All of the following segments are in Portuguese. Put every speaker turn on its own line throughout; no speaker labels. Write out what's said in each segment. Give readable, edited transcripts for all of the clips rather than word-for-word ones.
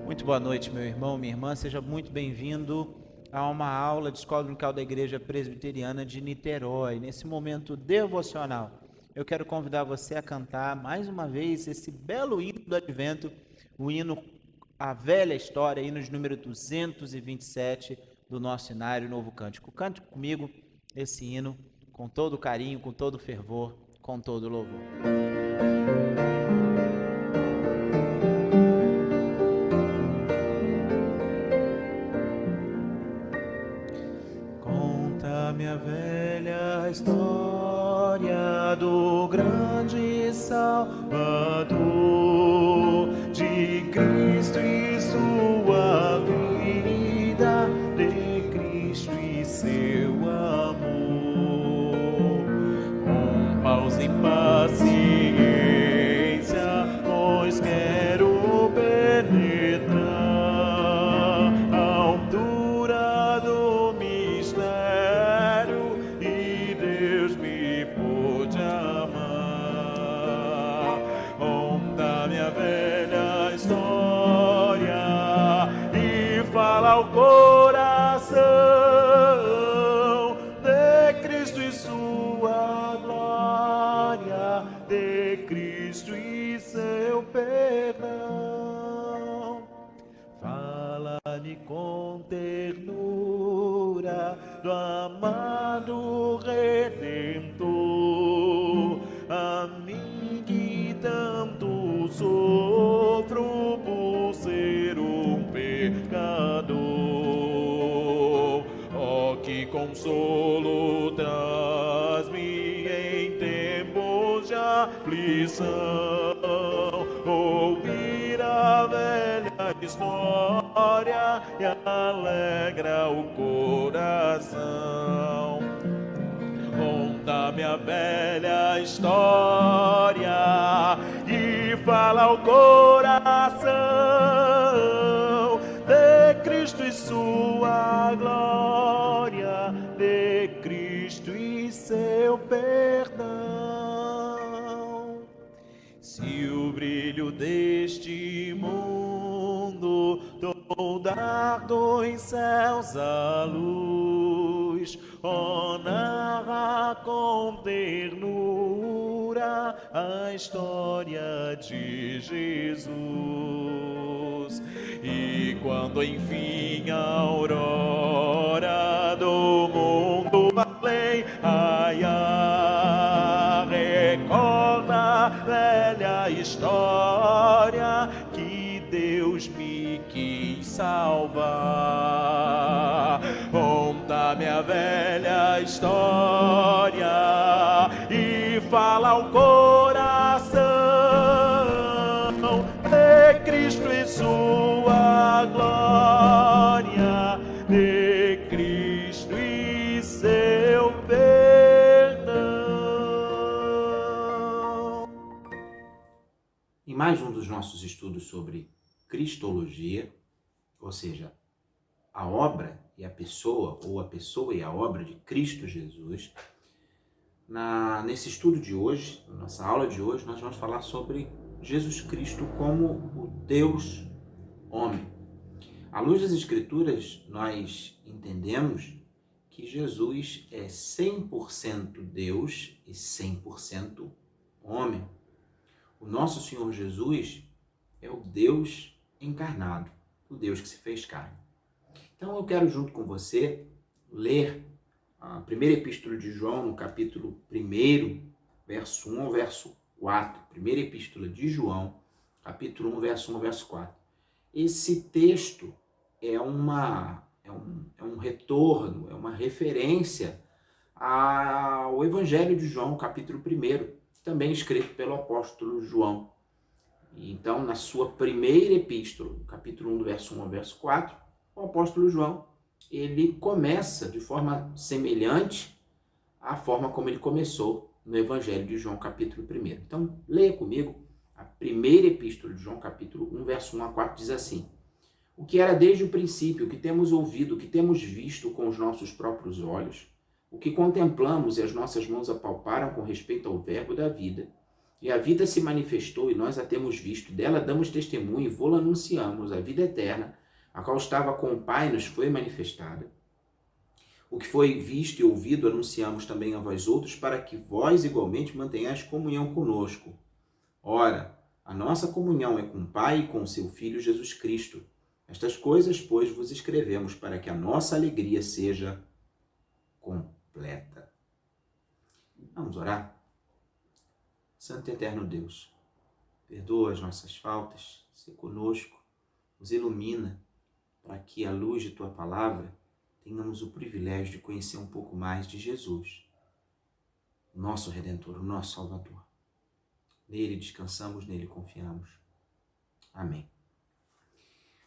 Muito boa noite, meu irmão, minha irmã, seja muito bem-vindo a uma aula de Escola Dominical da Igreja Presbiteriana de Niterói. Nesse momento devocional, eu quero convidar você a cantar mais uma vez esse belo hino do Advento, o hino A Velha História, hino de número 227 do nosso Inário Novo Cântico. Cante comigo esse hino com todo carinho, com todo fervor, com todo louvor. Conta-me a velha história do grande Salvador, de Cristo e sua vida, de Cristo e seu amor. Com pausa e paciência, pois quero penetrar a altura do mistério e Deus me pôde amar. Conta-me a velha história e fala ao coração de Cristo e sua glória, de Cristo e seu perdão. Fala-me com ternura do amado Redentor, a mim que tanto sofro por ser um pecador. Oh, que consolo traz-me em tempos de aflição, ouvir a velha história e alegra o coração. Conta-me a velha história e fala ao coração de Cristo e sua glória, de Cristo e seu perdão. Se o brilho deste mundo toldar dos céus a luz, oh, narra com ternura a história de Jesus. E quando enfim a aurora do mundo além raiar, recorda a velha história que Deus me quis salvar. Conta-me a velha história e fala ao coração de Cristo e sua glória, de Cristo e seu perdão.
Em mais um dos nossos estudos sobre Cristologia, ou seja, a obra e a pessoa, ou a pessoa e a obra de Cristo Jesus, nesse estudo de hoje, na nossa aula de hoje, nós vamos falar sobre Jesus Cristo como o Deus homem. À luz das Escrituras, nós entendemos que Jesus é 100% Deus e 100% homem. O nosso Senhor Jesus é o Deus encarnado, o Deus que se fez carne. Então eu quero, junto com você, ler a primeira epístola de João, no capítulo 1, verso 1 ao verso 4. Primeira epístola de João, capítulo 1, verso 1 ao verso 4. Esse texto é um retorno, é uma referência ao Evangelho de João, capítulo 1, também escrito pelo apóstolo João. Então, na sua primeira epístola, capítulo 1, do verso 1 ao verso 4, o apóstolo João, ele começa de forma semelhante à forma como ele começou no Evangelho de João, capítulo 1. Então, leia comigo A primeira epístola de João, capítulo 1, verso 1 a 4, diz assim: o que era desde o princípio, o que temos ouvido, o que temos visto com os nossos próprios olhos, o que contemplamos e as nossas mãos apalparam com respeito ao verbo da vida, e a vida se manifestou e nós a temos visto, dela damos testemunho e vô-la anunciamos, a vida eterna, a qual estava com o Pai, nos foi manifestada. O que foi visto e ouvido anunciamos também a vós outros, para que vós igualmente mantenhais comunhão conosco. Ora, a nossa comunhão é com o Pai e com o seu Filho Jesus Cristo. Estas coisas, pois, vos escrevemos para que a nossa alegria seja completa. Vamos orar? Santo e eterno Deus, perdoa as nossas faltas, se conosco, nos ilumina, para que, à luz de Tua palavra, tenhamos o privilégio de conhecer um pouco mais de Jesus, nosso Redentor, o nosso Salvador. Nele descansamos, nele confiamos. Amém.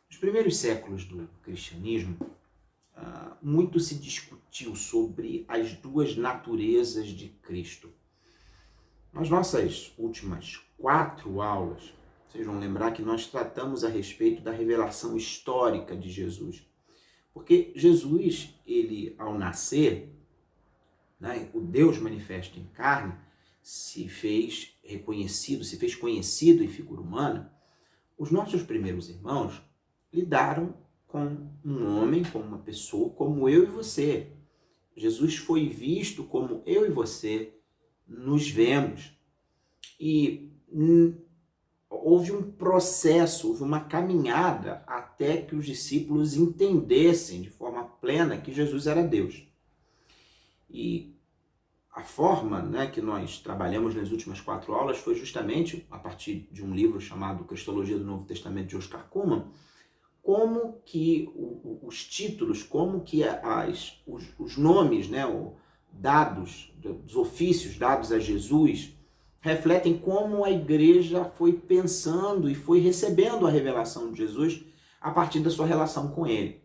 Nos primeiros séculos do cristianismo, muito se discutiu sobre as duas naturezas de Cristo. Nas nossas últimas 4 aulas, vocês vão lembrar que nós tratamos a respeito da revelação histórica de Jesus. Porque Jesus, ele ao nascer, né, o Deus manifesto em carne, se fez reconhecido, se fez conhecido em figura humana. Os nossos primeiros irmãos lidaram com um homem, com uma pessoa como eu e você. Jesus foi visto como eu e você nos vemos. E houve um processo, houve uma caminhada até que os discípulos entendessem de forma plena que Jesus era Deus. E a forma, né, que nós trabalhamos nas últimas 4 aulas foi justamente a partir de um livro chamado Cristologia do Novo Testamento, de Oscar Cullmann, como que os títulos, como que os nomes, né, dados, dos ofícios dados a Jesus, refletem como a igreja foi pensando e foi recebendo a revelação de Jesus a partir da sua relação com ele.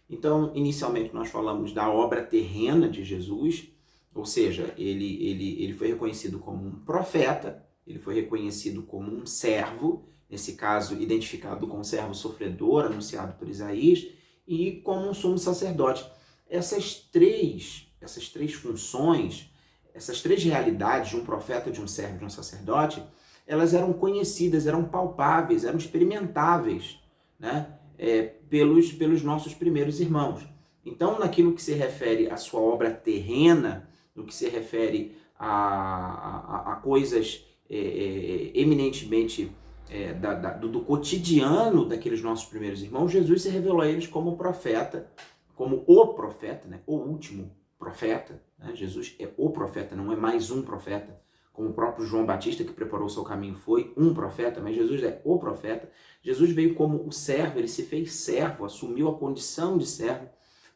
Então, inicialmente nós falamos da obra terrena de Jesus, ou seja, ele foi reconhecido como um profeta, ele foi reconhecido como um servo, nesse caso identificado como servo sofredor, anunciado por Isaías, e como um sumo sacerdote. Essas três funções, essas 3 realidades de um profeta, de um servo, de um sacerdote, elas eram conhecidas, eram palpáveis, eram experimentáveis, né, pelos nossos primeiros irmãos. Então, naquilo que se refere à sua obra terrena, no que se refere a coisas eminentemente do cotidiano daqueles nossos primeiros irmãos, Jesus se revelou a eles como profeta, como o profeta, né, o último profeta, né? Jesus é o profeta, não é mais um profeta, como o próprio João Batista, que preparou o seu caminho, foi um profeta, mas Jesus é o profeta. Jesus veio como o servo, ele se fez servo, assumiu a condição de servo,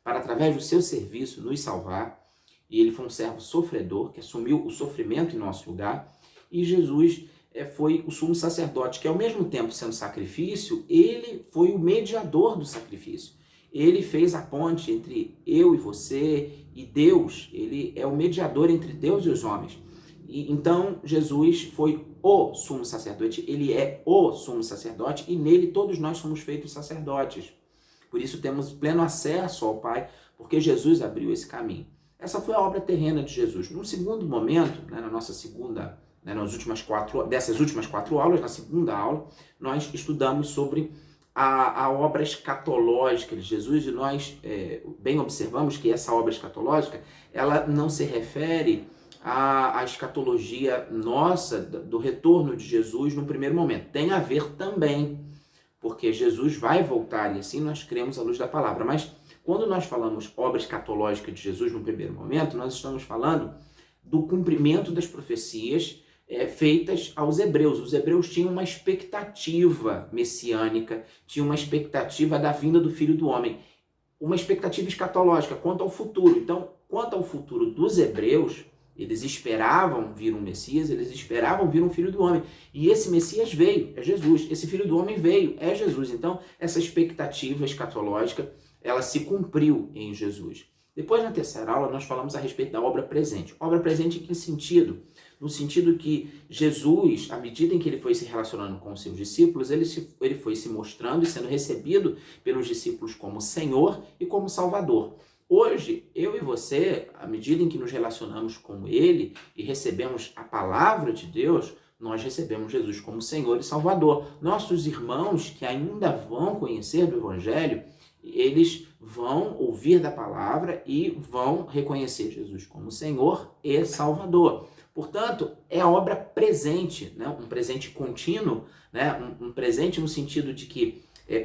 para através do seu serviço nos salvar, e ele foi um servo sofredor, que assumiu o sofrimento em nosso lugar, e Jesus foi o sumo sacerdote, que ao mesmo tempo sendo sacrifício, ele foi o mediador do sacrifício. Ele fez a ponte entre eu e você e Deus. Ele é o mediador entre Deus e os homens. E, então, Jesus foi o sumo sacerdote. Ele é o sumo sacerdote e nele todos nós somos feitos sacerdotes. Por isso temos pleno acesso ao Pai, porque Jesus abriu esse caminho. Essa foi a obra terrena de Jesus. Num segundo momento, né, dessas últimas 4 aulas, na segunda aula, nós estudamos sobre a obra escatológica de Jesus, e nós bem observamos que essa obra escatológica, ela não se refere à escatologia nossa, do retorno de Jesus no primeiro momento. Tem a ver também, porque Jesus vai voltar, e assim nós cremos à luz da palavra. Mas quando nós falamos obra escatológica de Jesus no primeiro momento, nós estamos falando do cumprimento das profecias feitas aos hebreus. Os hebreus tinham uma expectativa messiânica, tinham uma expectativa da vinda do Filho do Homem, uma expectativa escatológica quanto ao futuro. Então, quanto ao futuro dos hebreus, eles esperavam vir um Messias, eles esperavam vir um Filho do Homem. E esse Messias veio, é Jesus. Esse Filho do Homem veio, é Jesus. Então, essa expectativa escatológica, ela se cumpriu em Jesus. Depois, na terceira aula, nós falamos a respeito da obra presente. Obra presente em que sentido? No sentido que Jesus, à medida em que ele foi se relacionando com os seus discípulos, ele foi se mostrando e sendo recebido pelos discípulos como Senhor e como Salvador. Hoje, eu e você, à medida em que nos relacionamos com ele e recebemos a palavra de Deus, nós recebemos Jesus como Senhor e Salvador. Nossos irmãos que ainda vão conhecer do Evangelho, eles vão ouvir da palavra e vão reconhecer Jesus como Senhor e Salvador. Portanto, é a obra presente, né? Um presente contínuo, né? Um presente no sentido de que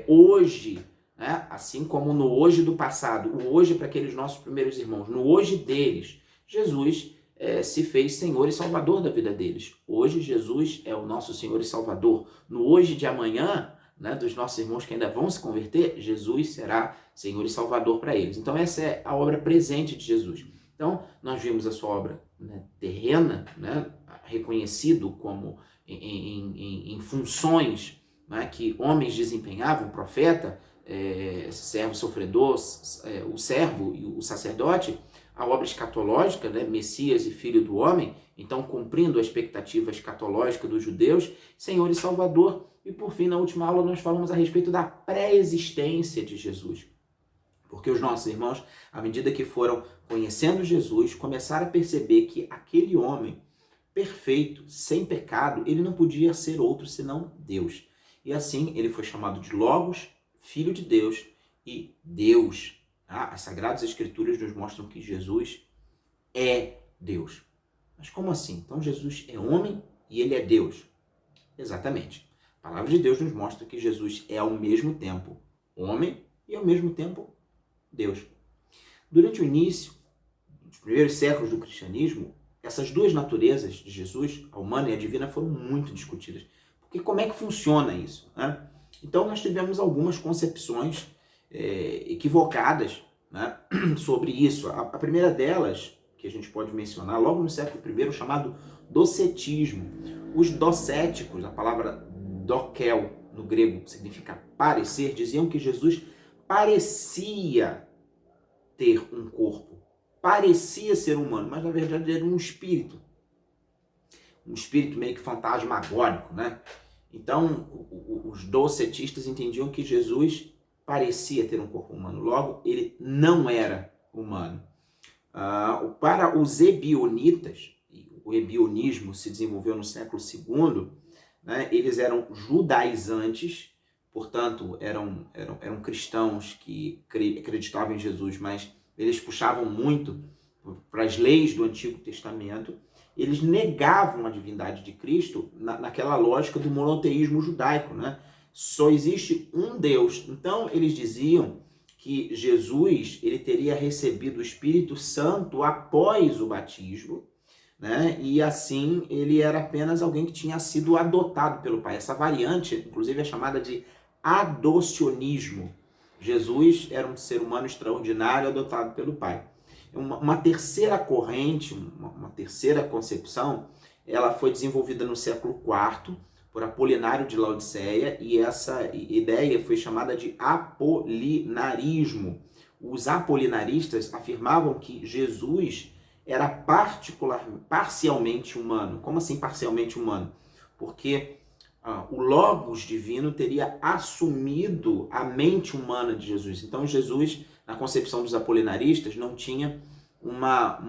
hoje, né? Assim como no hoje do passado, o hoje para aqueles nossos primeiros irmãos, no hoje deles, Jesus se fez Senhor e Salvador da vida deles. Hoje Jesus é o nosso Senhor e Salvador. No hoje de amanhã, né, dos nossos irmãos que ainda vão se converter, Jesus será Senhor e Salvador para eles. Então essa é a obra presente de Jesus. Então nós vimos a sua obra, né, terrena, né, reconhecido como em funções, né, que homens desempenhavam, profeta, servo sofredor, o servo e o sacerdote, a obra escatológica, né, Messias e Filho do Homem, então cumprindo a expectativa escatológica dos judeus, Senhor e Salvador. E por fim, na última aula, nós falamos a respeito da pré-existência de Jesus. Porque os nossos irmãos, à medida que foram conhecendo Jesus, começaram a perceber que aquele homem perfeito, sem pecado, ele não podia ser outro senão Deus. E assim, ele foi chamado de Logos, Filho de Deus e Deus. As Sagradas Escrituras nos mostram que Jesus é Deus. Mas como assim? Então Jesus é homem e ele é Deus? Exatamente. A palavra de Deus nos mostra que Jesus é ao mesmo tempo homem e ao mesmo tempo Deus. Durante o início, dos primeiros séculos do cristianismo, essas duas naturezas de Jesus, a humana e a divina, foram muito discutidas. Porque como é que funciona isso, né? Então nós tivemos algumas concepções equivocadas, né, sobre isso. A primeira delas, que a gente pode mencionar, logo no século I, chamado docetismo. Os docéticos, a palavra dokel no grego significa parecer, diziam que Jesus parecia ter um corpo, parecia ser humano, mas na verdade era um espírito meio que fantasmagórico, né? Então, os docetistas entendiam que Jesus parecia ter um corpo humano, logo ele não era humano. Para os ebionitas, o ebionismo se desenvolveu no século II, né? Eles eram judaizantes, portanto eram cristãos que acreditavam em Jesus, mas eles puxavam muito para as leis do Antigo Testamento. Eles negavam a divindade de Cristo naquela lógica do monoteísmo judaico, né? Só existe um Deus. Então eles diziam que Jesus ele teria recebido o Espírito Santo após o batismo, né? E assim ele era apenas alguém que tinha sido adotado pelo Pai. Essa variante, inclusive, é chamada de adocionismo. Jesus era um ser humano extraordinário adotado pelo Pai. Uma terceira corrente, uma terceira concepção, ela foi desenvolvida no século IV por Apolinário de Laodiceia, e essa ideia foi chamada de apolinarismo. Os apolinaristas afirmavam que Jesus era parcialmente humano. Como assim parcialmente humano? Porque o Logos divino teria assumido a mente humana de Jesus. Então Jesus, na concepção dos apolinaristas, não tinha uma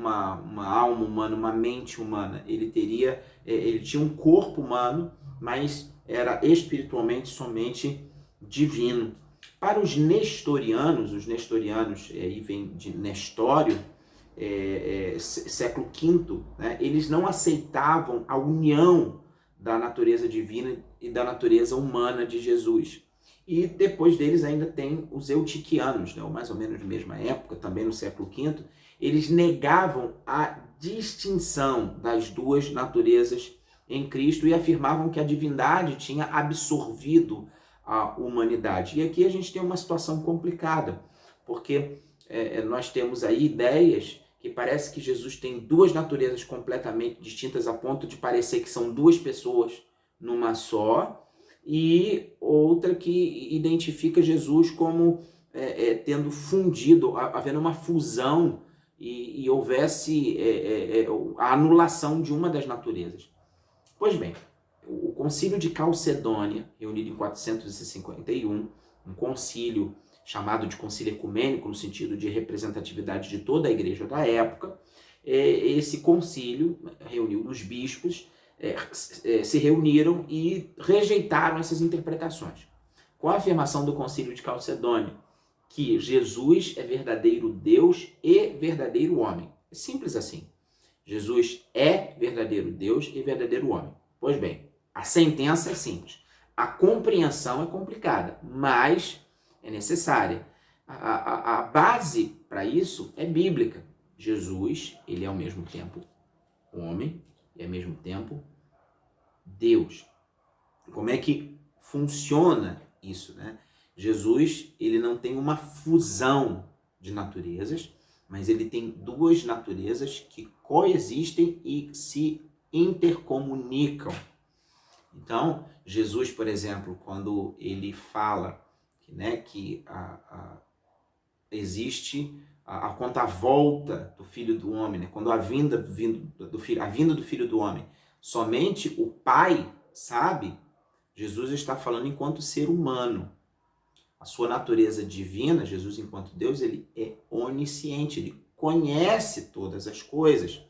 alma humana, uma mente humana. Ele tinha um corpo humano, mas era espiritualmente somente divino. Para os nestorianos aí vem de Nestório, século V, né, eles não aceitavam a união da natureza divina e da natureza humana de Jesus. E depois deles ainda tem os eutiquianos, né, mais ou menos na mesma época, também no século V, eles negavam a distinção das duas naturezas em Cristo e afirmavam que a divindade tinha absorvido a humanidade. E aqui a gente tem uma situação complicada, porque nós temos aí ideias que parece que Jesus tem duas naturezas completamente distintas a ponto de parecer que são duas pessoas numa só, e outra que identifica Jesus como tendo fundido, havendo uma fusão e houvesse a anulação de uma das naturezas. Pois bem, o Concílio de Calcedônia, reunido em 451, um concílio chamado de concílio ecumênico, no sentido de representatividade de toda a igreja da época, esse concílio reuniu os bispos, se reuniram e rejeitaram essas interpretações. Com a afirmação do Concílio de Calcedônia, que Jesus é verdadeiro Deus e verdadeiro homem. É simples assim. Jesus é verdadeiro Deus e verdadeiro homem. Pois bem, a sentença é simples. A compreensão é complicada, mas é necessária. A base para isso é bíblica. Jesus, ele é ao mesmo tempo homem e ao mesmo tempo Deus. Como é que funciona isso, né? Jesus, ele não tem uma fusão de naturezas, mas ele tem duas naturezas que coexistem e se intercomunicam. Então, Jesus, por exemplo, quando ele fala que existe quanto à volta do Filho do Homem, né? Quando a vinda do Filho do Homem, somente o Pai sabe, Jesus está falando enquanto ser humano. A sua natureza divina, Jesus enquanto Deus, ele é onisciente, ele conhece todas as coisas.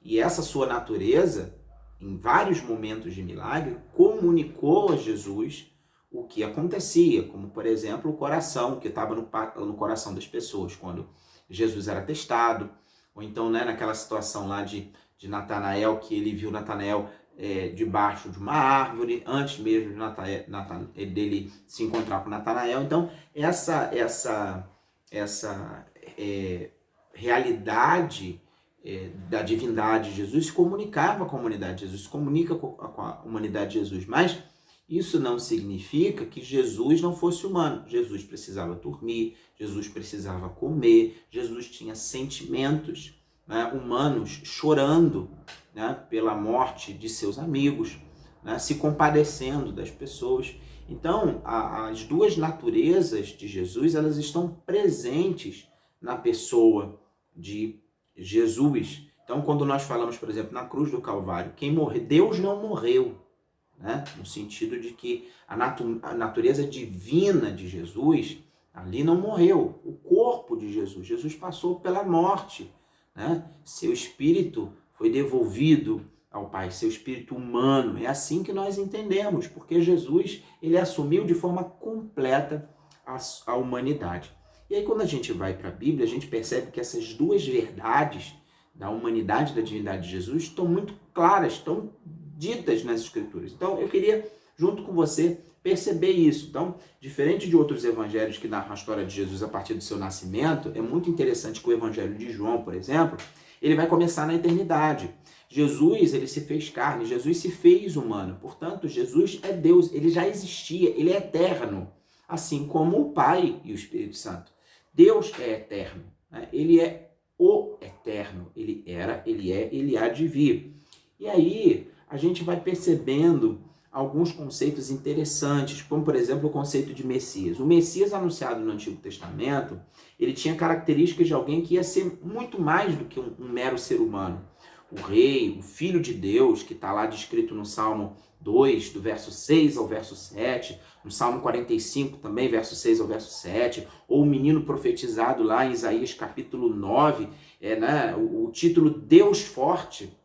E essa sua natureza, em vários momentos de milagre, comunicou a Jesus o que acontecia, como, por exemplo, o coração, que estava no coração das pessoas, quando Jesus era testado, ou então naquela situação lá de Natanael, que ele viu Natanael debaixo de uma árvore, antes mesmo de dele se encontrar com Natanael. Então, essa realidade da divindade de Jesus se comunicava com a humanidade de Jesus, se comunica com a humanidade de Jesus, mas isso não significa que Jesus não fosse humano. Jesus precisava dormir, Jesus precisava comer, Jesus tinha sentimentos, humanos, chorando, pela morte de seus amigos, se compadecendo das pessoas. Então, as duas naturezas de Jesus, elas estão presentes na pessoa de Jesus. Então, quando nós falamos, por exemplo, na cruz do Calvário, quem morreu, Deus não morreu, no sentido de que a natureza divina de Jesus ali não morreu. O corpo de Jesus passou pela morte, seu espírito foi devolvido ao Pai, seu espírito humano. É assim que nós entendemos, porque Jesus, ele assumiu de forma completa a humanidade. E aí, quando a gente vai para a Bíblia, a gente percebe que essas duas verdades da humanidade e da divindade de Jesus estão muito claras, estão ditas nas Escrituras. Então, eu queria, junto com você, perceber isso. Então, diferente de outros evangelhos que narram a história de Jesus a partir do seu nascimento, é muito interessante que o evangelho de João, por exemplo, ele vai começar na eternidade. Jesus, ele se fez carne, Jesus se fez humano. Portanto, Jesus é Deus, ele já existia, ele é eterno, assim como o Pai e o Espírito Santo. Deus é eterno, ele é o eterno, ele era, ele é, ele há de vir. E aí, a gente vai percebendo alguns conceitos interessantes, como, por exemplo, o conceito de Messias. O Messias anunciado no Antigo Testamento, ele tinha características de alguém que ia ser muito mais do que um mero ser humano. O rei, o filho de Deus, que está lá descrito no Salmo 2, do verso 6 ao verso 7, no Salmo 45 também, verso 6 ao verso 7, ou o menino profetizado lá em Isaías capítulo 9, o título Deus Forte,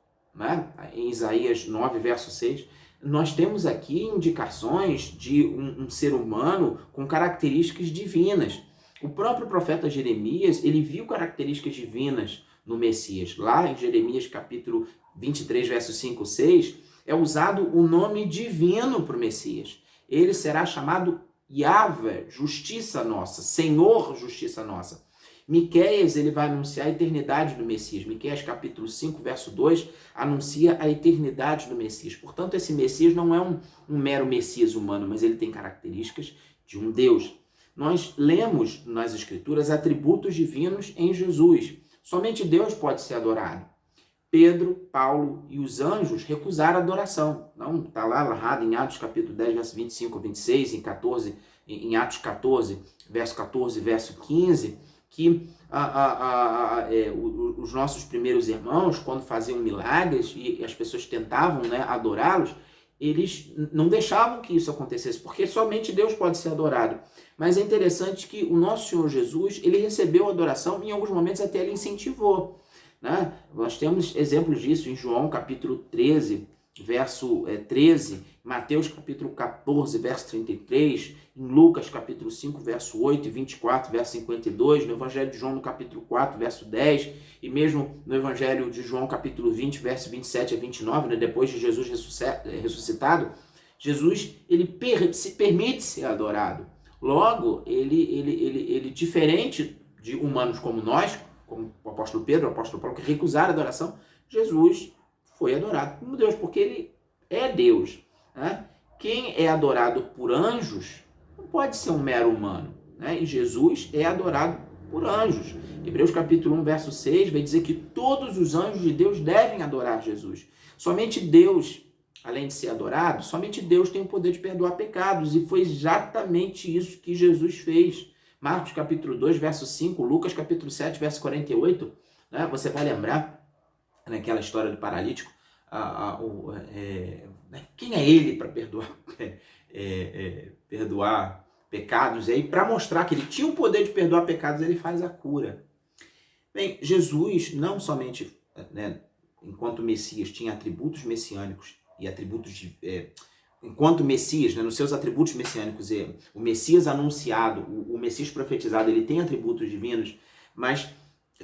em Isaías 9, verso 6, nós temos aqui indicações de um ser humano com características divinas. O próprio profeta Jeremias, ele viu características divinas no Messias. Lá em Jeremias capítulo 23, verso 5, 6, é usado o nome divino para o Messias. Ele será chamado Yahvé, justiça nossa, Senhor, justiça nossa. Miqueias, ele vai anunciar a eternidade do Messias. Miqueias capítulo 5, verso 2, anuncia a eternidade do Messias. Portanto, esse Messias não é um mero Messias humano, mas ele tem características de um Deus. Nós lemos nas Escrituras atributos divinos em Jesus. Somente Deus pode ser adorado. Pedro, Paulo e os anjos recusaram a adoração. Não, está lá narrado em Atos capítulo 10, verso 25 a 26, em 14 em Atos 14, verso 14, verso 15, que os nossos primeiros irmãos, quando faziam milagres e as pessoas tentavam, né, adorá-los, eles não deixavam que isso acontecesse, porque somente Deus pode ser adorado. Mas é interessante que o nosso Senhor Jesus, ele recebeu adoração, em alguns momentos até ele incentivou, né? Nós temos exemplos disso em João capítulo 13, verso 13, Mateus capítulo 14, verso 33, em Lucas capítulo 5, verso 8 e 24, verso 52, no Evangelho de João no capítulo 4, verso 10, e mesmo no Evangelho de João capítulo 20, verso 27 a 29, né, depois de Jesus ressuscitado, Jesus ele se permite ser adorado. Logo, ele diferente de humanos como nós, como o apóstolo Pedro, o apóstolo Paulo, que recusaram a adoração, Jesus foi adorado como Deus, porque ele é Deus, né? Quem é adorado por anjos não pode ser um mero humano, né? E Jesus é adorado por anjos. Hebreus capítulo 1, verso 6 vai dizer que todos os anjos de Deus devem adorar Jesus. Somente Deus, além de ser adorado, somente Deus tem o poder de perdoar pecados, e foi exatamente isso que Jesus fez. Marcos capítulo 2, verso 5, Lucas capítulo 7, verso 48, né? Você vai lembrar naquela história do paralítico, quem é ele para perdoar pecados? E aí, para mostrar que ele tinha o poder de perdoar pecados, ele faz a cura. Bem, Jesus não somente, né, enquanto Messias, tinha atributos messiânicos e atributos enquanto Messias, né, nos seus atributos messiânicos, o Messias anunciado, o Messias profetizado, ele tem atributos divinos, mas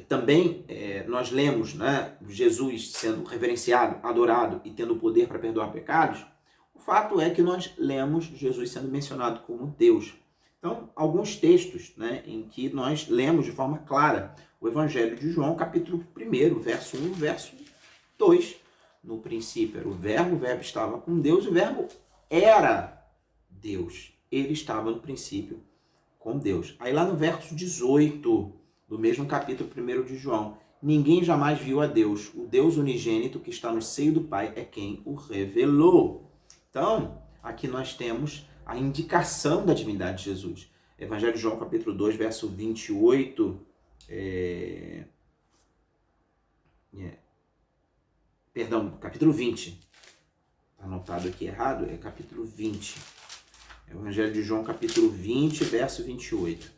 também nós lemos, né, Jesus sendo reverenciado, adorado e tendo o poder para perdoar pecados. O fato é que nós lemos Jesus sendo mencionado como Deus. Então, alguns textos, né, em que nós lemos de forma clara o Evangelho de João, capítulo 1, verso 1, verso 2. No princípio era o verbo estava com Deus, o verbo era Deus. Ele estava no princípio com Deus. Aí lá no verso 18, do mesmo capítulo 1 de João, ninguém jamais viu a Deus. O Deus unigênito que está no seio do Pai é quem o revelou. Então, aqui nós temos a indicação da divindade de Jesus. Evangelho de João, capítulo 2, verso 28. Capítulo 20. Está anotado aqui errado, é capítulo 20. Evangelho de João, capítulo 20, verso 28.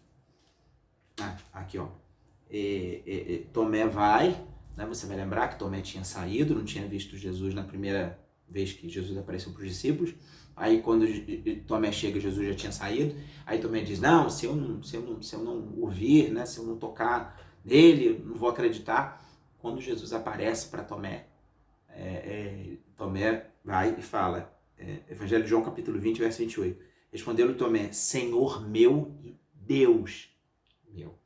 Aqui, ó. Tomé vai, né? Você vai lembrar que Tomé tinha saído, não tinha visto Jesus na primeira vez que Jesus apareceu para os discípulos. Aí quando Tomé chega, Jesus já tinha saído. Aí Tomé diz, não, se eu não ouvir, né? Se eu não tocar nele, não vou acreditar. Quando Jesus aparece para Tomé, Tomé vai e fala, Evangelho de João, capítulo 20, verso 28. Respondeu-lhe Tomé, Senhor meu e Deus meu.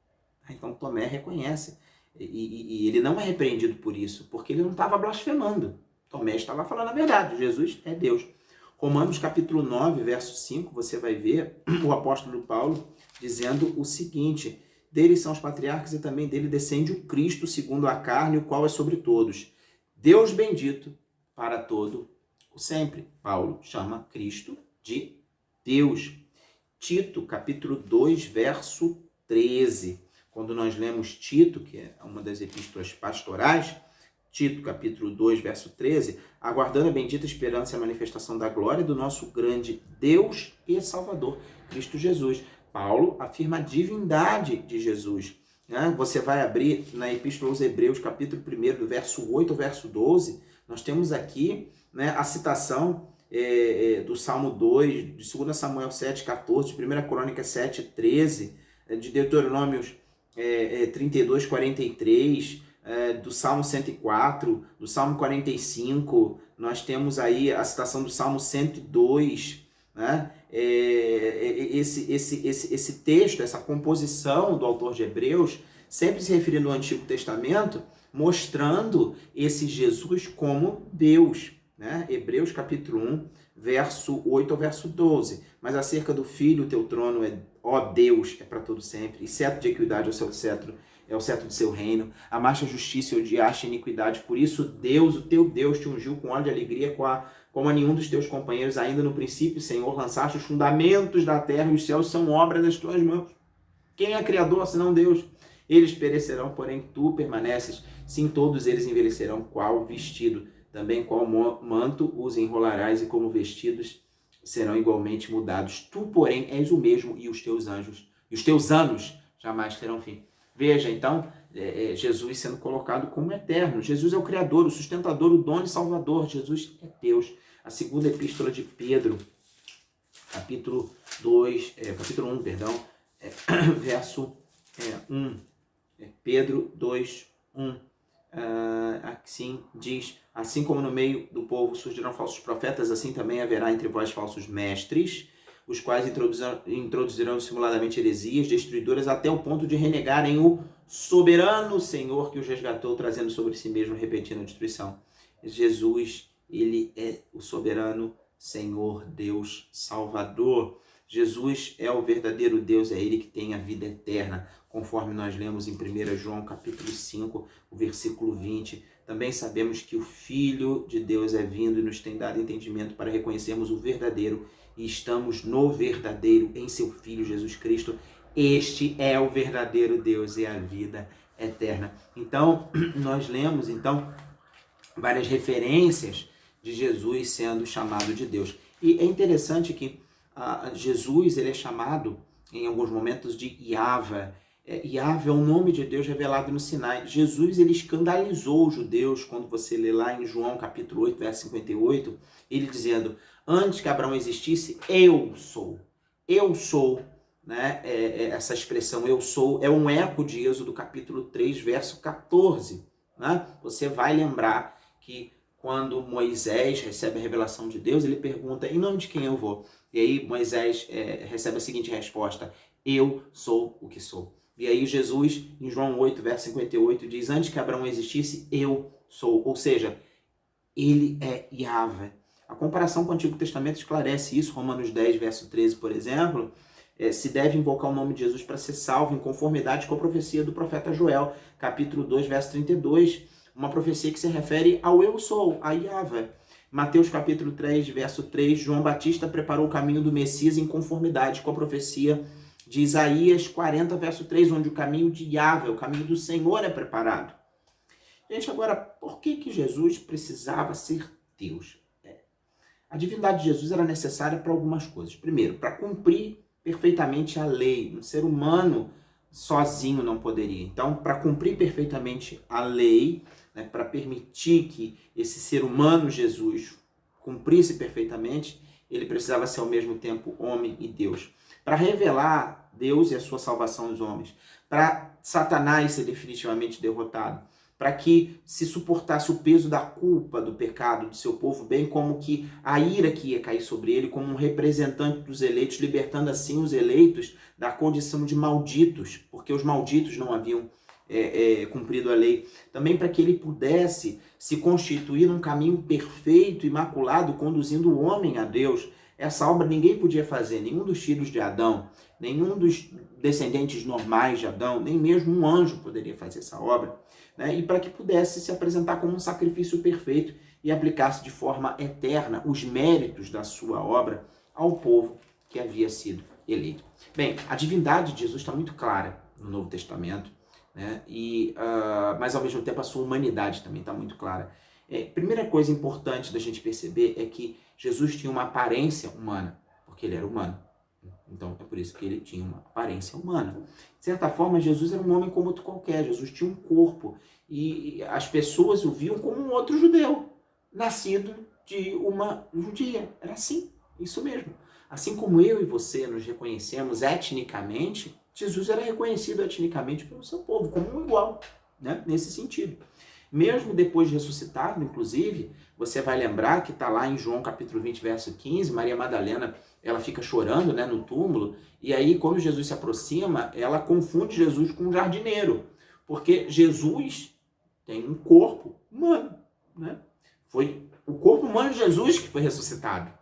Então Tomé reconhece, e ele não é repreendido por isso, porque ele não estava blasfemando. Tomé estava falando a verdade, Jesus é Deus. Romanos capítulo 9, verso 5, você vai ver o apóstolo Paulo dizendo o seguinte, deles são os patriarcas e também dele descende o Cristo segundo a carne, o qual é sobre todos. Deus bendito para todo o sempre. Paulo chama Cristo de Deus. Tito capítulo 2, verso 13. Quando nós lemos Tito, que é uma das epístolas pastorais, Tito, capítulo 2, verso 13, aguardando a bendita esperança e a manifestação da glória do nosso grande Deus e Salvador, Cristo Jesus. Paulo afirma a divindade de Jesus. Né? Você vai abrir na Epístola aos Hebreus, capítulo 1, do verso 8 ao verso 12, nós temos aqui, né, a citação do Salmo 2, de 2 Samuel 7, 14, de 1 Crônicas 7, 13, de Deuteronômios 32, 43, do Salmo 104, do Salmo 45, nós temos aí a citação do Salmo 102, né? Esse texto, essa composição do autor de Hebreus, sempre se referindo ao Antigo Testamento, mostrando esse Jesus como Deus, né? Hebreus capítulo 1, verso 8 ao verso 12. Mas acerca do Filho, o teu trono ó Deus, é para todo sempre, e cetro de equidade é o seu cetro, é o cetro do seu reino. Amaste a justiça e odiaste a iniquidade, por isso Deus, o teu Deus, te ungiu com óleo de alegria, com a como a nenhum dos teus companheiros, ainda no princípio, Senhor, lançaste os fundamentos da terra e os céus são obra das tuas mãos. Quem é criador, senão Deus? Eles perecerão, porém tu permaneces. Sim, todos eles envelhecerão, qual vestido. Também qual manto os enrolarás, e como vestidos serão igualmente mudados. Tu, porém, és o mesmo, e os teus anos jamais terão fim. Veja, então, Jesus sendo colocado como eterno. Jesus é o Criador, o sustentador, o dono e salvador. Jesus é Deus. A segunda epístola de Pedro, capítulo 1, verso 1. Pedro 2, 1. Assim diz: assim como no meio do povo surgirão falsos profetas, assim também haverá entre vós falsos mestres, os quais introduzirão dissimuladamente heresias destruidoras até o ponto de renegarem o soberano Senhor que os resgatou, trazendo sobre si mesmo repetindo a destruição. Jesus, ele é o soberano Senhor, Deus, Salvador. Jesus é o verdadeiro Deus, é ele que tem a vida eterna, conforme nós lemos em 1 João capítulo 5, o versículo 20. Também sabemos que o Filho de Deus é vindo e nos tem dado entendimento para reconhecermos o verdadeiro, e estamos no verdadeiro em seu Filho Jesus Cristo. Este é o verdadeiro Deus e a vida eterna. Então, nós lemos várias referências de Jesus sendo chamado de Deus. E é interessante que Jesus ele é chamado em alguns momentos de Yahvé. Yahvé é o nome de Deus revelado no Sinai. Jesus ele escandalizou os judeus quando você lê lá em João capítulo 8, verso 58, ele dizendo: antes que Abraão existisse, eu sou. Eu sou, né? Essa expressão eu sou é um eco de Êxodo capítulo 3, verso 14. Né? Você vai lembrar que quando Moisés recebe a revelação de Deus, ele pergunta: em nome de quem eu vou? E aí Moisés recebe a seguinte resposta: eu sou o que sou. E aí Jesus, em João 8, verso 58, diz: antes que Abraão existisse, eu sou. Ou seja, ele é Yahvé. A comparação com o Antigo Testamento esclarece isso. Romanos 10, verso 13, por exemplo, se deve invocar o nome de Jesus para ser salvo, em conformidade com a profecia do profeta Joel, capítulo 2, verso 32, uma profecia que se refere ao eu sou, a Yahvé. Mateus capítulo 3, verso 3, João Batista preparou o caminho do Messias em conformidade com a profecia de Isaías 40, verso 3, onde o caminho de Yahvé, o caminho do Senhor é preparado. Gente, agora, por que Jesus precisava ser Deus? A divindade de Jesus era necessária para algumas coisas. Primeiro, para cumprir perfeitamente a lei. Um ser humano sozinho não poderia. Então, para cumprir perfeitamente a lei, né, para permitir que esse ser humano, Jesus, cumprisse perfeitamente, ele precisava ser ao mesmo tempo homem e Deus. Para revelar Deus e a sua salvação aos homens. Para Satanás ser definitivamente derrotado. Para que se suportasse o peso da culpa do pecado de seu povo, bem como que a ira que ia cair sobre ele como um representante dos eleitos, libertando assim os eleitos da condição de malditos, porque os malditos não haviam cumprido a lei. Também para que ele pudesse se constituir num caminho perfeito, imaculado, conduzindo o homem a Deus. Essa obra ninguém podia fazer, nenhum dos filhos de Adão, nenhum dos descendentes normais de Adão, nem mesmo um anjo poderia fazer essa obra, né? E para que pudesse se apresentar como um sacrifício perfeito e aplicasse de forma eterna os méritos da sua obra ao povo que havia sido eleito. Bem, a divindade de Jesus está muito clara no Novo Testamento, né? Mas ao mesmo tempo a sua humanidade também está muito clara. Primeira coisa importante da gente perceber é que Jesus tinha uma aparência humana, porque ele era humano. Então é por isso que ele tinha uma aparência humana. De certa forma, Jesus era um homem como outro qualquer. Jesus tinha um corpo e as pessoas o viam como um outro judeu, nascido de uma judia. Era assim, isso mesmo. Assim como eu e você nos reconhecemos etnicamente, Jesus era reconhecido etnicamente pelo seu povo como um igual, né? Nesse sentido. Mesmo depois de ressuscitado, inclusive, você vai lembrar que está lá em João capítulo 20, verso 15, Maria Madalena, ela fica chorando, né, no túmulo, e aí quando Jesus se aproxima, ela confunde Jesus com um jardineiro, porque Jesus tem um corpo humano, né? Foi o corpo humano de Jesus que foi ressuscitado,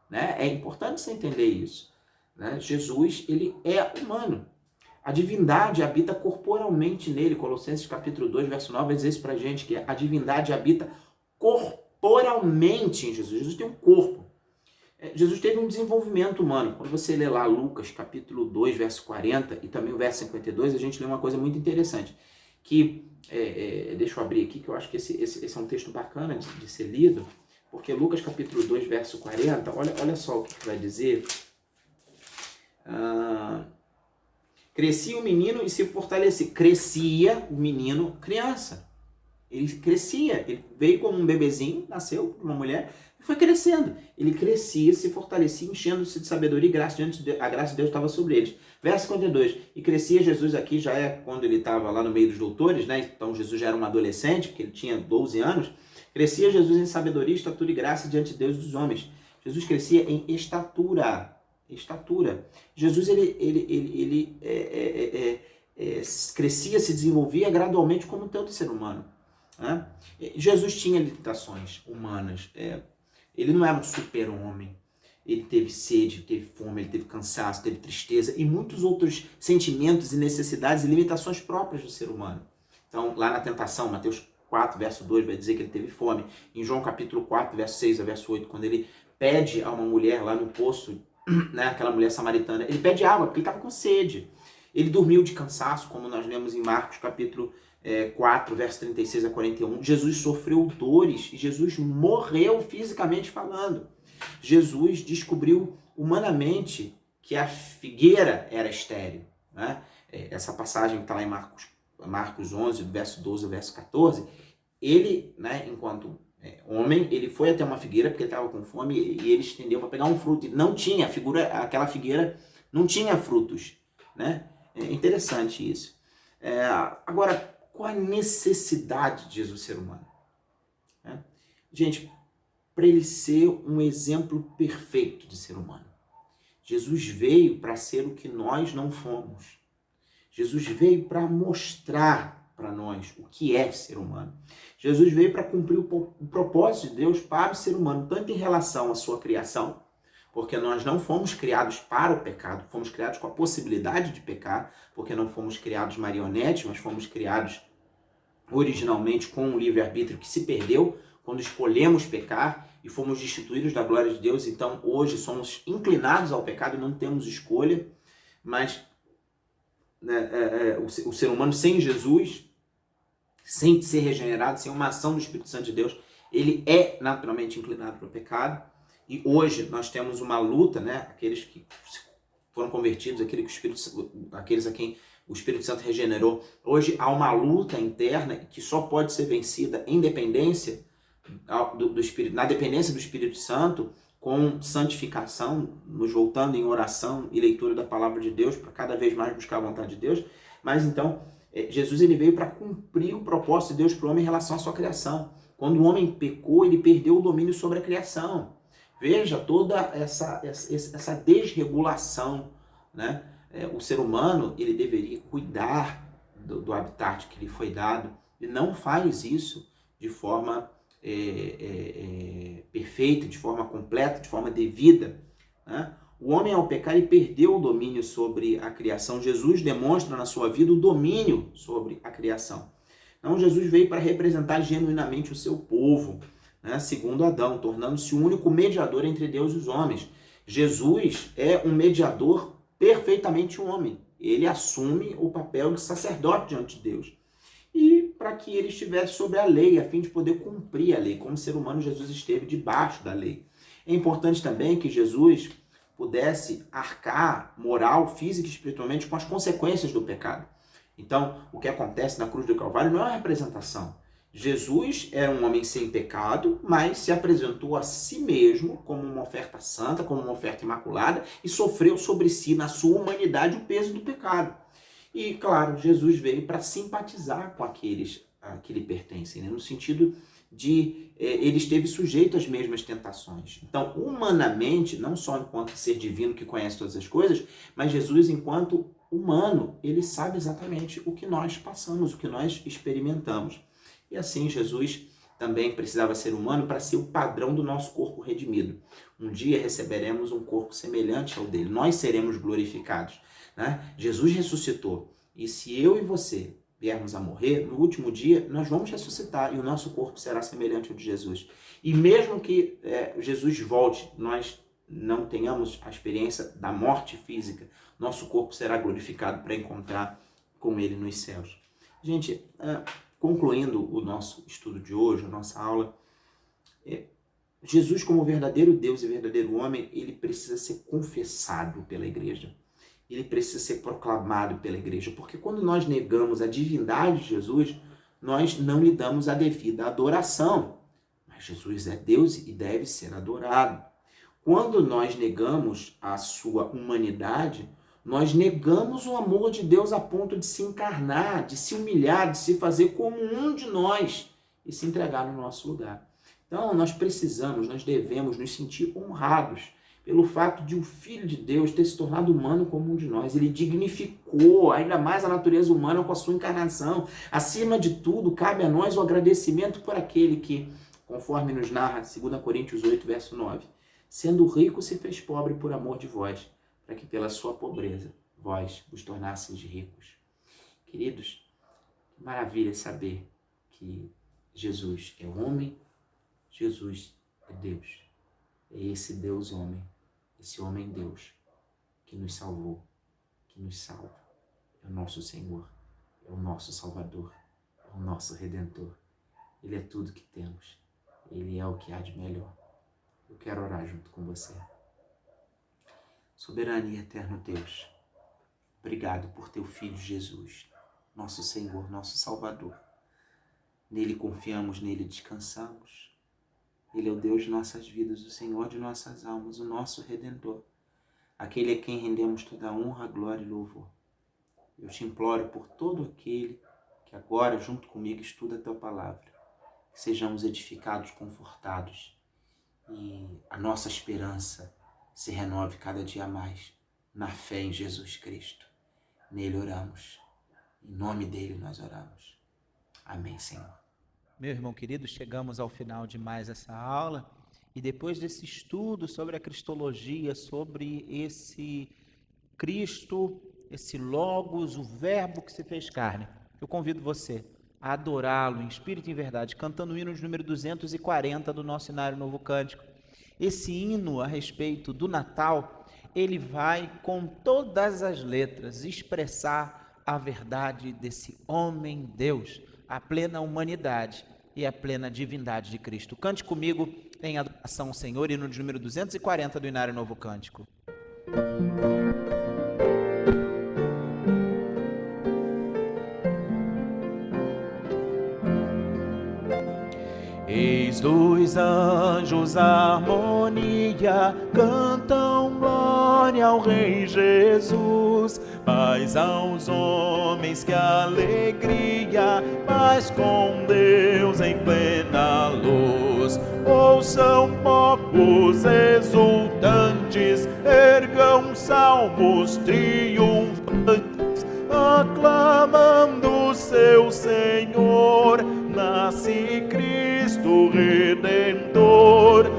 né? É importante você entender isso, né? Jesus, ele é humano. A divindade habita corporalmente nele. Colossenses capítulo 2, verso 9, vai dizer isso pra gente, que a divindade habita corporalmente em Jesus. Jesus tem um corpo. Jesus teve um desenvolvimento humano. Quando você lê lá Lucas, capítulo 2, verso 40 e também o verso 52, a gente lê uma coisa muito interessante. Que, deixa eu abrir aqui, que eu acho que esse é um texto bacana de ser lido, porque Lucas, capítulo 2, verso 40, olha só o que vai dizer. Crescia o menino e se fortalecia. Crescia o menino, criança. Ele crescia, ele veio como um bebezinho, nasceu de uma mulher, e foi crescendo. Ele crescia, se fortalecia, enchendo-se de sabedoria e graça, a graça de Deus estava sobre eles. Verso 52, e crescia Jesus aqui, já é quando ele estava lá no meio dos doutores, né? Então Jesus já era um adolescente, porque ele tinha 12 anos. Crescia Jesus em sabedoria, estatura e graça diante de Deus e dos homens. Jesus crescia em estatura. Jesus, crescia, se desenvolvia gradualmente como todo ser humano. Né? Jesus tinha limitações humanas. Ele não era um super-homem. Ele teve sede, teve fome, ele teve cansaço, teve tristeza e muitos outros sentimentos e necessidades e limitações próprias do ser humano. Então, lá na tentação, Mateus 4, verso 2, vai dizer que ele teve fome. Em João capítulo 4, verso 6 a verso 8, quando ele pede a uma mulher lá no poço, né, aquela mulher samaritana, ele pede água porque ele estava com sede. Ele dormiu de cansaço, como nós lemos em Marcos capítulo 4, verso 36 a 41. Jesus sofreu dores e Jesus morreu fisicamente falando. Jesus descobriu humanamente que a figueira era estéril. Né? Essa passagem que está lá em Marcos 11, verso 12 a verso 14, ele, né, enquanto homem, ele foi até uma figueira porque ele estava com fome e ele estendeu para pegar um fruto. E não tinha, aquela figueira não tinha frutos. Né? É interessante isso. Agora, qual a necessidade de Jesus ser humano? Gente, para ele ser um exemplo perfeito de ser humano. Jesus veio para ser o que nós não fomos. Jesus veio para mostrar para nós o que é ser humano. Jesus veio para cumprir o propósito de Deus para o ser humano, tanto em relação à sua criação, porque nós não fomos criados para o pecado, fomos criados com a possibilidade de pecar, porque não fomos criados marionetes, mas fomos criados originalmente com um livre-arbítrio que se perdeu quando escolhemos pecar e fomos destituídos da glória de Deus. Então hoje somos inclinados ao pecado e não temos escolha, mas o ser humano sem Jesus, sem ser regenerado, sem uma ação do Espírito Santo de Deus, ele é naturalmente inclinado para o pecado. E hoje nós temos uma luta, né? Aqueles que foram convertidos, aqueles a quem o Espírito Santo regenerou. Hoje há uma luta interna que só pode ser vencida em dependência do Espírito, na dependência do Espírito Santo, com santificação, nos voltando em oração e leitura da palavra de Deus, para cada vez mais buscar a vontade de Deus. Mas então, Jesus ele veio para cumprir o propósito de Deus para o homem em relação à sua criação. Quando o homem pecou, ele perdeu o domínio sobre a criação. Veja toda essa desregulação, né? O ser humano ele deveria cuidar do habitat que lhe foi dado e não faz isso de forma perfeita, de forma completa, de forma devida. Né? O homem, ao pecar, ele perdeu o domínio sobre a criação. Jesus demonstra na sua vida o domínio sobre a criação. Então, Jesus veio para representar genuinamente o seu povo, né? Segundo Adão, tornando-se o único mediador entre Deus e os homens. Jesus é um mediador perfeitamente homem. Ele assume o papel de sacerdote diante de Deus. E para que ele estivesse sobre a lei, a fim de poder cumprir a lei. Como ser humano, Jesus esteve debaixo da lei. É importante também que Jesus pudesse arcar moral, física e espiritualmente com as consequências do pecado. Então, o que acontece na cruz do Calvário não é uma representação. Jesus era um homem sem pecado, mas se apresentou a si mesmo como uma oferta santa, como uma oferta imaculada e sofreu sobre si, na sua humanidade, o peso do pecado. E, claro, Jesus veio para simpatizar com aqueles a que lhe pertencem, né? No sentido de ele esteve sujeito às mesmas tentações. Então, humanamente, não só enquanto ser divino que conhece todas as coisas, mas Jesus, enquanto humano, ele sabe exatamente o que nós passamos, o que nós experimentamos. E assim, Jesus também precisava ser humano para ser o padrão do nosso corpo redimido. Um dia receberemos um corpo semelhante ao dele. Nós seremos glorificados. Né? Jesus ressuscitou. E se eu e você viermos a morrer, no último dia nós vamos ressuscitar e o nosso corpo será semelhante ao de Jesus. E mesmo que Jesus volte, nós não tenhamos a experiência da morte física, nosso corpo será glorificado para encontrar com Ele nos céus. Gente, concluindo o nosso estudo de hoje, a nossa aula, Jesus, como verdadeiro Deus e verdadeiro homem, ele precisa ser confessado pela igreja. Ele precisa ser proclamado pela igreja, porque quando nós negamos a divindade de Jesus, nós não lhe damos a devida adoração. Mas Jesus é Deus e deve ser adorado. Quando nós negamos a sua humanidade, nós negamos o amor de Deus a ponto de se encarnar, de se humilhar, de se fazer como um de nós e se entregar no nosso lugar. Então, nós devemos nos sentir honrados pelo fato de o Filho de Deus ter se tornado humano como um de nós. Ele dignificou ainda mais a natureza humana com a sua encarnação. Acima de tudo, cabe a nós o agradecimento por aquele que, conforme nos narra 2 Coríntios 8, verso 9, sendo rico se fez pobre por amor de vós, para que pela sua pobreza vós vos tornasseis ricos. Queridos, que maravilha saber que Jesus é homem, Jesus é Deus. É esse Deus homem, esse homem Deus, que nos salvou, que nos salva. É o nosso Senhor, é o nosso Salvador, é o nosso Redentor. Ele é tudo que temos, Ele é o que há de melhor. Eu quero orar junto com você. Soberano e eterno Deus, obrigado por teu Filho Jesus, nosso Senhor, nosso Salvador. Nele confiamos, nele descansamos. Ele é o Deus de nossas vidas, o Senhor de nossas almas, o nosso Redentor. Aquele a quem rendemos toda a honra, glória e louvor. Eu te imploro por todo aquele que agora, junto comigo, estuda a tua palavra, que sejamos edificados, confortados e a nossa esperança se renove cada dia mais na fé em Jesus Cristo. Nele oramos. Em nome dele nós oramos. Amém, Senhor.
Meu irmão querido, chegamos ao final de mais essa aula e depois desse estudo sobre a cristologia, sobre esse Cristo, esse Logos, o Verbo que se fez carne, eu convido você a adorá-lo em espírito e em verdade, cantando o hino de número 240 do nosso Inário Novo Cântico. Esse hino a respeito do Natal, ele vai com todas as letras expressar a verdade desse homem Deus, a plena humanidade e a plena divindade de Cristo. Cante comigo em adoração ao Senhor, hino de número 240 do Inário Novo Cântico. Eis dos anjos a harmonia, cantam glória ao Rei Jesus. Paz aos homens, que alegria, paz com Deus em plena luz. Ouçam povos exultantes, ergam salmos triunfantes, aclamando seu Senhor. Nasce Cristo Redentor,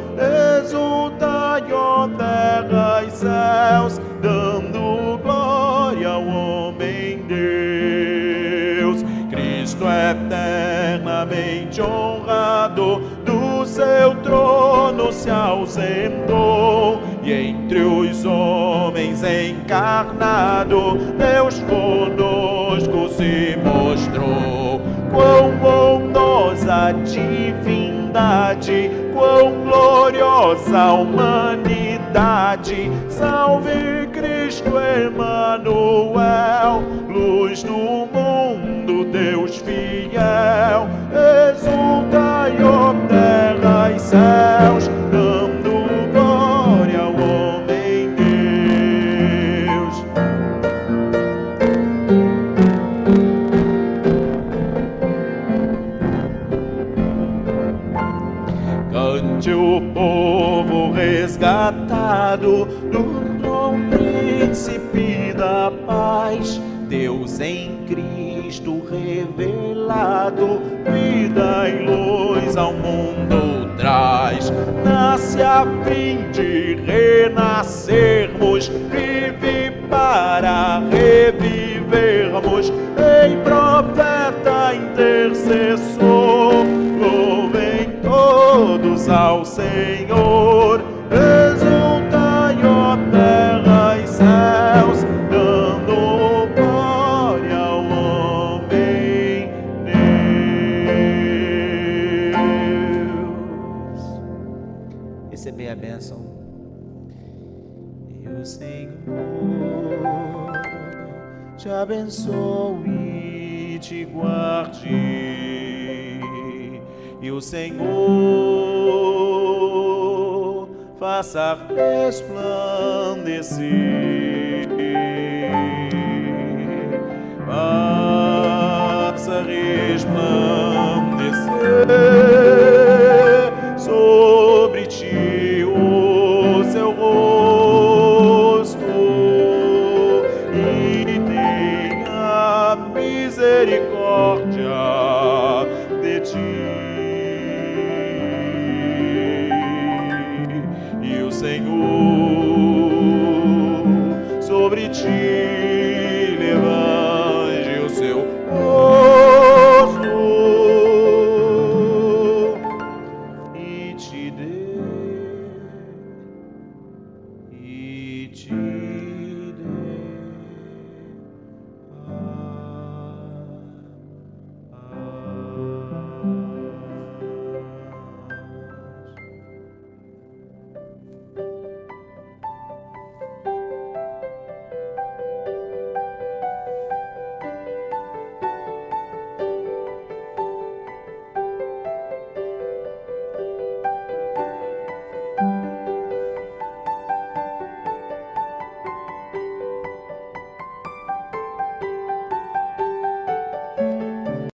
exultai, ó terra e céus, dando glória ao homem Deus. Cristo eternamente honrado, do seu trono se ausentou, e entre os homens encarnado, Deus conosco se mostrou. Quão bondosa divindade, quão gloriosa humanidade. Salve Cristo Emmanuel, luz do mundo, Deus fiel. Exultai, ó terra e céus, dando glória ao homem Deus. Cante o povo resgatado do príncipe da paz, Deus em Cristo revelado, vida e luz ao mundo traz. Nasce a fim de renascermos, vive para revivermos em profeta
ao Senhor, exultai, ó terra e céus, dando glória ao homem Deus.
Receber a bênção. E o Senhor te abençoe e te guarde. E o Senhor faça resplandecer, faça resplandecer